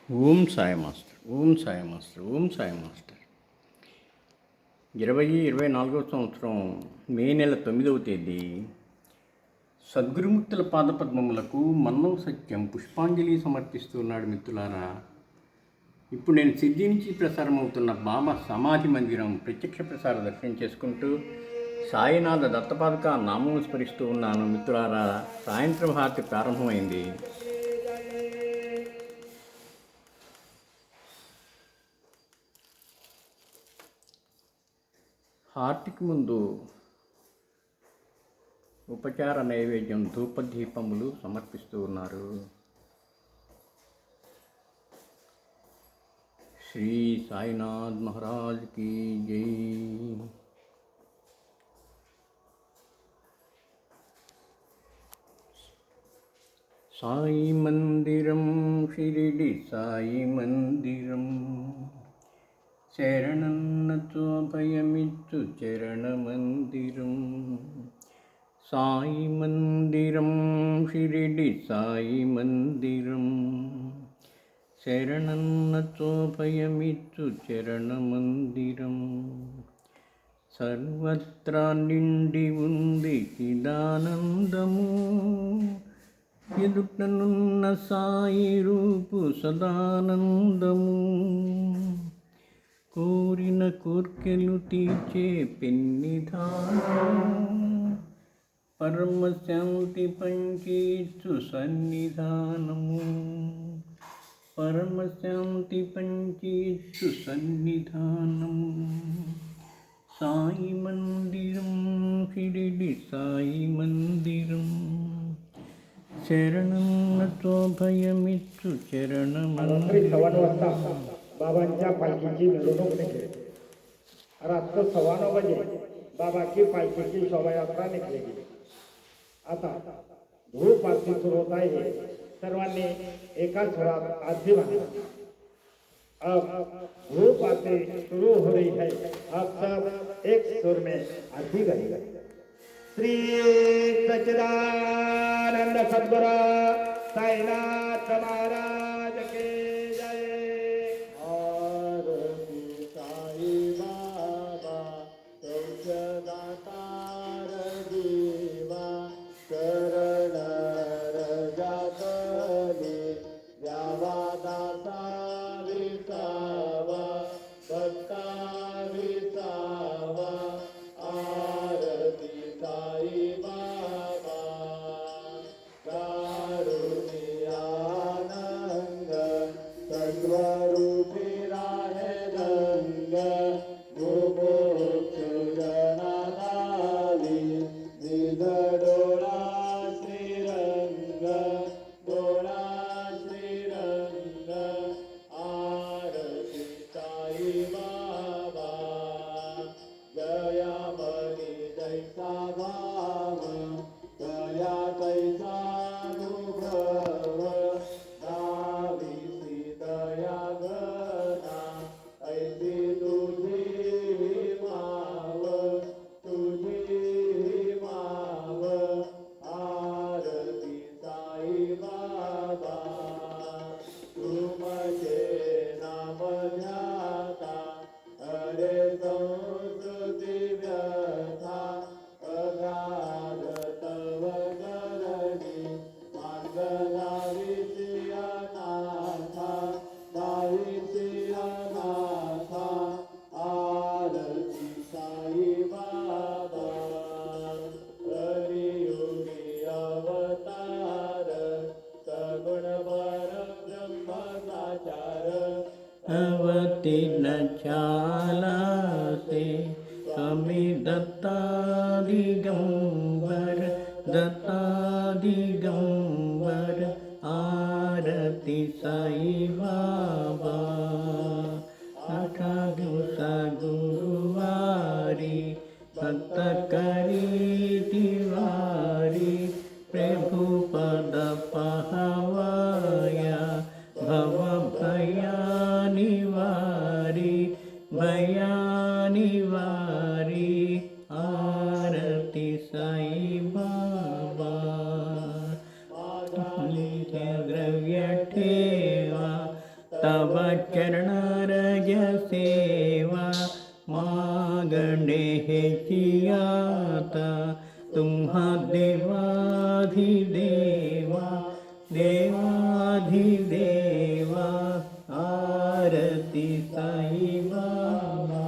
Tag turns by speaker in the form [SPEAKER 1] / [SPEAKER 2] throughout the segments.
[SPEAKER 1] Om Sai master, Om Sai master, Om Sai master. 2024 సంవత్సరం మే నెల 9వ తేదీ సద్గురుమూర్తుల పాదపద్మములకు మన్నం సత్యం పుష్పాంజలి సమర్పిస్తున్నాడు. మిత్రులారా, ఇప్పుడు నేను సిద్ధి నుంచి ప్రసారం అవుతున్న బాబా సమాధి మందిరం ప్రత్యక్ష ప్రసార దర్శనం చేసుకుంటూ సాయినాథ దత్తపాదక నామం స్మరిస్తూ ఉన్నాను. మిత్రులారా, సాయంత్రం హారతి ప్రారంభమైంది. హారతికి ముందు ఉపచార నైవేద్యం ధూపదీపములు సమర్పిస్తూ ఉన్నారు. శ్రీ సాయినాథ్ మహారాజ్ की జై. సాయి మందిరం షిరిడి సాయి మందిరం, శరణన్నతో భయమిచ్చు చరణ మందిరం. సాయి మందిరం షిరిడి సాయి మందిరం, శరణన్నతో భయమిచ్చు చరణ మందిరం. సర్వత్రా నిండి ఉంది చిదానందము, ఎదుటనున్న సాయి రూపు సదానందము. కోరిన కోర్కెలు తీర్చే పెన్నిధానం, పరమశాంతి పంచేచ్చు సన్నిధానము. పరమశాంతి పంచేచ్చు సన్నిధానము. సాయి మందిరం షిరిడి సాయి మందిరం, శరణన్నతో భయమిచ్చు చరణ మందిరం.
[SPEAKER 2] बाबांच्या पालखीची मिरवणूक निघली. रात्र 9:15 वाजे बाबाची पालखीची शोभायात्रा निघलेली. आता धूप आरती सुरू होत आहे. सर्वांनी एकाच स्वरात आरती म्हणा. अब धूप आरती शुरू हो रही है. आप सब एक सुर में आरती करेंगे. श्री सच्चिदानंद सद्गुरु साईनाथ महाराज के
[SPEAKER 1] अवतीर्ण चाला से स्वामी दत्ता दिगंबर, दत्ता दिगंबर. आरती साई बाबा. 8 दिवसा गुरुवारी भक्त करी दिवारी, प्रभु पद पहावाया भव भयानिवारी, भयानिवारी. आरती साई बाबा. द्रव्य ठेवा तव चरणरज सेवा मागणे हेचियाता तुम्हा देवाधिदेवा देवाधिदेवा आरती साई बाबा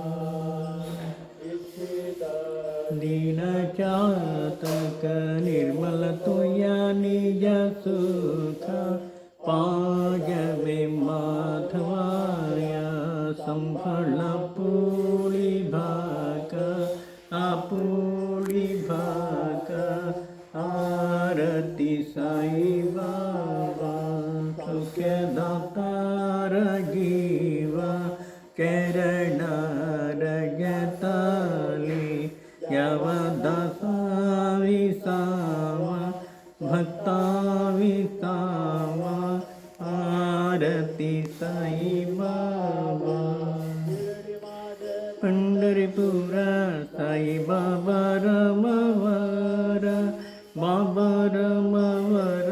[SPEAKER 1] दीनचातक निर्मल तुया निज सुख पाजवे माधवाया संफल पूळी भाक आपूळी भाक आरती साई बाबा सुखदातार जीवा चरणार जताली यवदासा विसावा भक्ता विसावा आरती साई बाबा पंढरपुरा साई बाबा रमवर बाबा रमवर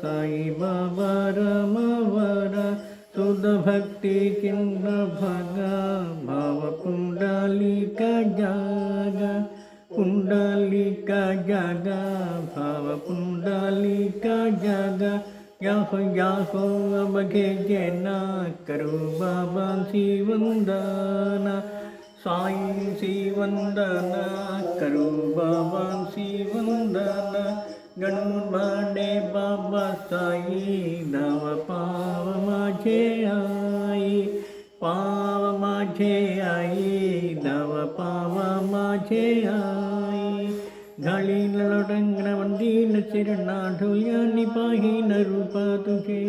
[SPEAKER 1] साई बाबा रमवर सुध भक्ति चिन्ह भगा भाव पुंडलिका जागा पुंडलिका जागा भाव पुंडलिका जागा याहो याहो अबघे जेना करो बाबा वंदना साई सी वंदना करो बाबा वंदना गणुर्भांडे बाबा साई धाव पाव माझे आई पाव माझे आई धाव पाव माझे आई घाली लडंगण वंदीन चिरणा ढोल्यानी पाहीन रूप तुझे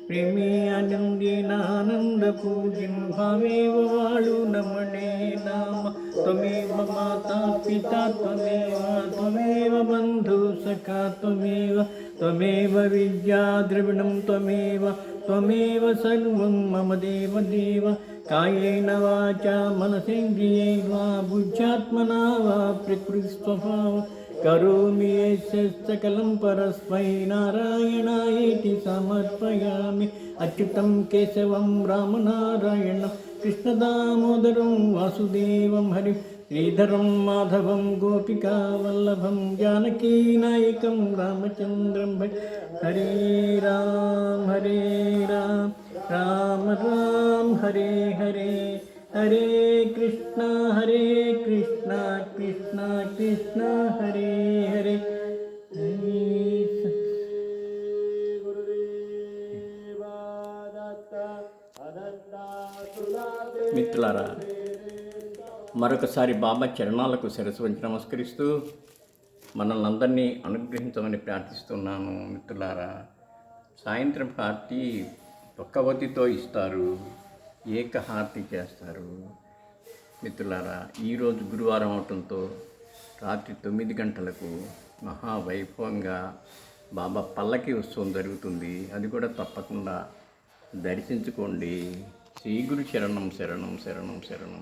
[SPEAKER 1] प्रेमी आनंदीन आनंद पूजन भावेव वाळू नमणे नाम त्वमेव माता पिता त्वमेव बंधु सखा त्वमेव विद्या द्रविणं त्वमेव सर्वं मम देव देव कायेन वाचा मनसेन्द्रिये वा बुद्ध्यात्मना वा प्रकृतिस्वभाव करोमि यस्य सकलं परस्मै नारायणायेति समर्पयामि अच्युतं केशवं रामनारायणं कृष्णदामोदरं वासुदेवं हरिं श्रीधरं माधवं गोपिकावल्लभं जानकीनायकं रामचन्द्रं हरे राम राम राम हरे हरे हरे कृष्णा कृष्णा कृष्णा हरे हरे మిత్రులారా, మరొకసారి బాబా చరణాలకు శిరస్సు వంచి నమస్కరిస్తూ మనల్ని అందరినీ అనుగ్రహించమని ప్రార్థిస్తున్నాను. మిత్రులారా, సాయంత్రం హారతి ఒక్కవతితో ఇస్తారు, ఏకహారతి చేస్తారు. మిత్రులారా, ఈరోజు గురువారం అవటంతో రాత్రి 9 గంటలకు మహావైభవంగా బాబా పల్లకి ఉత్సవం జరుగుతుంది. అది కూడా తప్పకుండా దర్శించుకోండి. శ్రీ గురు శరణం శరణం శరణం శరణం.